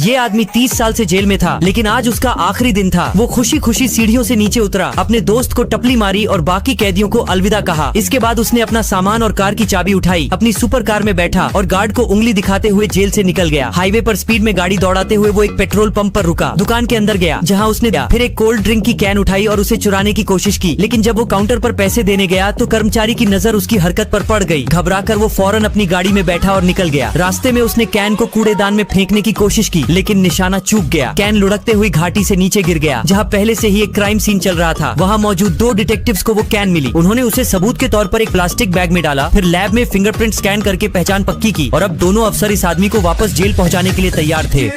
ये आदमी 30 साल से जेल में था, लेकिन आज उसका आखिरी दिन था। वो खुशी खुशी सीढ़ियों से नीचे उतरा, अपने दोस्त को टपली मारी और बाकी कैदियों को अलविदा कहा। इसके बाद उसने अपना सामान और कार की चाबी उठाई, अपनी सुपर कार में बैठा और गार्ड को उंगली दिखाते हुए जेल से निकल गया। हाईवे पर स्पीड में गाड़ी दौड़ाते हुए वो एक पेट्रोल पंप पर रुका, दुकान के अंदर गया जहाँ उसने फिर एक कोल्ड ड्रिंक की कैन उठाई और उसे चुराने की कोशिश की। लेकिन जब वो काउंटर पर पैसे देने गया तो कर्मचारी की नजर उसकी हरकत पर पड़ गई। घबराकर वो फौरन अपनी गाड़ी में बैठा और निकल गया। रास्ते में उसने कैन को कूड़ेदान में फेंकने की कोशिश की, लेकिन निशाना चूक गया। कैन लुढ़कते हुई घाटी से नीचे गिर गया, जहाँ पहले से ही एक क्राइम सीन चल रहा था। वहाँ मौजूद 2 डिटेक्टिव्स को वो कैन मिली। उन्होंने उसे सबूत के तौर पर एक प्लास्टिक बैग में डाला, फिर लैब में फिंगरप्रिंट स्कैन करके पहचान पक्की की और अब दोनों अफसर इस आदमी को वापस जेल पहुँचाने के लिए तैयार थे।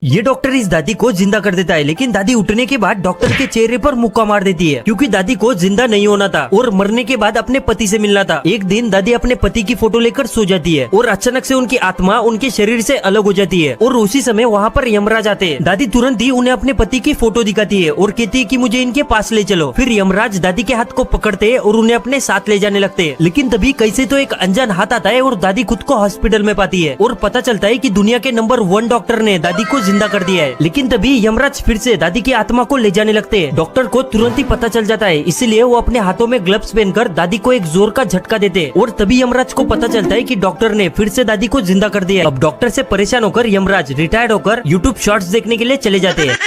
ये डॉक्टर इस दादी को जिंदा कर देता है, लेकिन दादी उठने के बाद डॉक्टर के चेहरे पर मुक्का मार देती है, क्योंकि दादी को जिंदा नहीं होना था और मरने के बाद अपने पति से मिलना था। एक दिन दादी अपने पति की फोटो लेकर सो जाती है और अचानक से उनकी आत्मा उनके शरीर से अलग हो जाती है और उसी समय वहाँ पर यमराज आते हैं। दादी तुरंत ही उन्हें अपने पति की फोटो दिखाती है और कहती है कि मुझे इनके पास ले चलो। फिर यमराज दादी के हाथ को पकड़ते हैं और उन्हें अपने साथ ले जाने लगते हैं। लेकिन तभी कैसे तो एक अनजान हाथ आता है और दादी खुद को हॉस्पिटल में पाती है और पता चलता है कि दुनिया के नंबर 1 डॉक्टर ने दादी को जिंदा कर दिया है। लेकिन तभी यमराज फिर से दादी की आत्मा को ले जाने लगते हैं। डॉक्टर को तुरंत ही पता चल जाता है, इसीलिए वो अपने हाथों में ग्लव्स पहनकर दादी को एक जोर का झटका देते हैं और तभी यमराज को पता चलता है कि डॉक्टर ने फिर से दादी को जिंदा कर दिया है। अब डॉक्टर से परेशान होकर यमराज रिटायर्ड होकर यूट्यूब शॉर्ट्स देखने के लिए चले जाते हैं।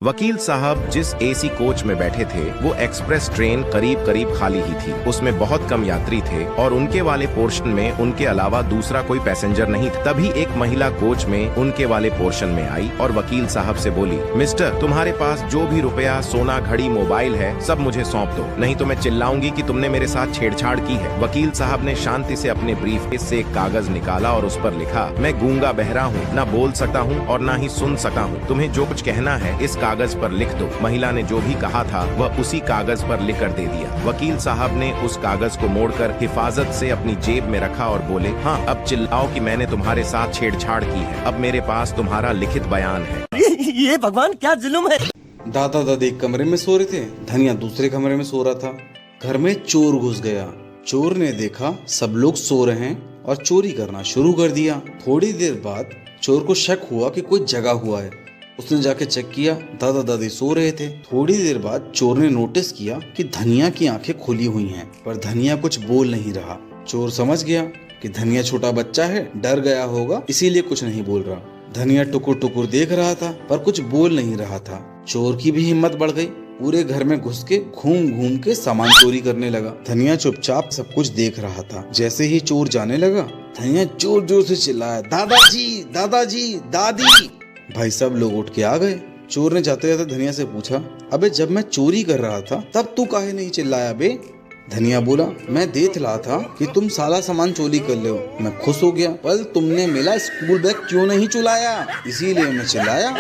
वकील साहब जिस एसी कोच में बैठे थे वो एक्सप्रेस ट्रेन करीब करीब खाली ही थी। उसमें बहुत कम यात्री थे और उनके वाले पोर्शन में उनके अलावा दूसरा कोई पैसेंजर नहीं था। तभी एक महिला कोच में उनके वाले पोर्शन में आई और वकील साहब से बोली, मिस्टर, तुम्हारे पास जो भी रुपया, सोना, घड़ी, मोबाइल है सब मुझे सौंप दो, नहीं तो मैं चिल्लाऊंगी कि तुमने मेरे साथ छेड़छाड़ की है। वकील साहब ने शांति से अपने ब्रीफकेस से एक कागज निकाला और उस पर लिखा, मैं गूंगा बहरा हूँ, न बोल सकता हूँ और न ही सुन सकता हूँ, तुम्हें जो कुछ कहना है इस कागज पर लिख दो। महिला ने जो भी कहा था वह उसी कागज पर लिख कर दे दिया। वकील साहब ने उस कागज को मोड़कर हिफाजत से अपनी जेब में रखा और बोले, हाँ अब चिल्लाओ कि मैंने तुम्हारे साथ छेड़छाड़ की है, अब मेरे पास तुम्हारा लिखित बयान है। ये भगवान क्या जुल्म है। दादा दादी एक कमरे में सो रहे थे, धनिया दूसरे कमरे में सो रहा था। घर में चोर घुस गया। चोर ने देखा सब लोग सो रहे हैं और चोरी करना शुरू कर दिया। थोड़ी देर बाद चोर को शक हुआ कि कोई जगा हुआ है। उसने जाके चेक किया, दादा दादी सो रहे थे। थोड़ी देर बाद चोर ने नोटिस किया कि धनिया की आंखें खुली हुई हैं, पर धनिया कुछ बोल नहीं रहा। चोर समझ गया कि धनिया छोटा बच्चा है, डर गया होगा, इसीलिए कुछ नहीं बोल रहा। धनिया टुकुर टुकुर देख रहा था पर कुछ बोल नहीं रहा था। चोर की भी हिम्मत बढ़ गई, पूरे घर में घुस के घूम घूम के सामान चोरी करने लगा। धनिया चुपचाप सब कुछ देख रहा था। जैसे ही चोर जाने लगा, धनिया जोर जोर से चिल्लाया, दादाजी दादाजी दादी। भाई सब लोग उठ के आ गए। चोर ने जाते जाते धनिया से पूछा, अबे जब मैं चोरी कर रहा था तब तू काहे नहीं चिल्लाया बे? धनिया बोला, मैं देख रहा था कि तुम सारा सामान चोरी कर ले हो, मैं खुश हो गया, पर तुमने मेरा स्कूल बैग क्यों नहीं चुराया, इसीलिए मैं चिल्लाया।